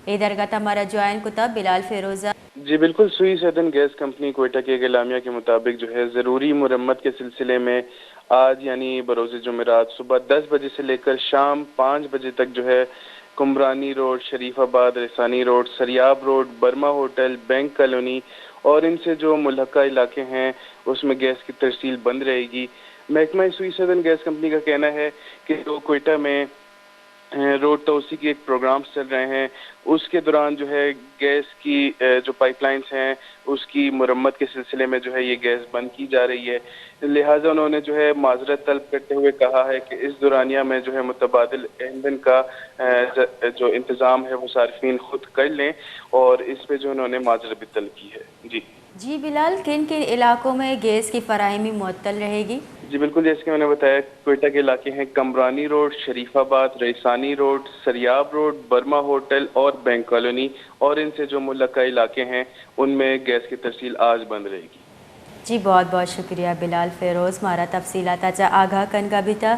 ادھر کا ہمارا جوائن کتاب بلال فیروزہ. جی بالکل، سوئی سدرن گیس کمپنی کوئٹہ کے اعلامیہ کے مطابق جو ہے ضروری مرمت کے سلسلے میں آج یعنی بروز جمعرات صبح 10 بجے سے لے کر شام 5 بجے تک جو ہے کمرانی روڈ، شریف آباد، رسانی road, Sariab road, Burma hotel, bank colony اور ان سے جو ملحقہ علاقے ہیں اس میں گیس کی ترسیل بند رہے گی. محکمہ سوئی سدرن گیس کمپنی کا کہنا ہے کہ جو کوئٹہ میں روڈ توسیع کے ایک پروگرامز چل رہے ہیں، اس کے دوران جو ہے گیس کی جو پائپ لائنز ہیں اس کی مرمت کے سلسلے میں جو ہے یہ گیس بند کی جا رہی ہے. لہٰذا انہوں نے جو ہے معذرت طلب کرتے ہوئے کہا ہے کہ اس دورانیہ میں جو ہے متبادل ایندھن کا جو انتظام ہے وہ صارفین خود کر لیں، اور اس پہ جو انہوں نے معذرت بھی طلب کی ہے. جی بلال، کن کن علاقوں میں گیس کی فراہمی معطل رہے گی؟ جی بالکل، جیسے کہ میں نے بتایا کوئٹہ کے علاقے ہیں کمرانی road, Sharifabad, Raisani road, Sariab road, Burma hotel اور بینک کالونی، اور ان سے جو ملحقہ علاقے ہیں ان میں گیس کی ترسیل آج بند رہے گی. جی بہت بہت شکریہ بلال فیروز، ہمارا تفصیلات آگاہ کن کا بھی تھا.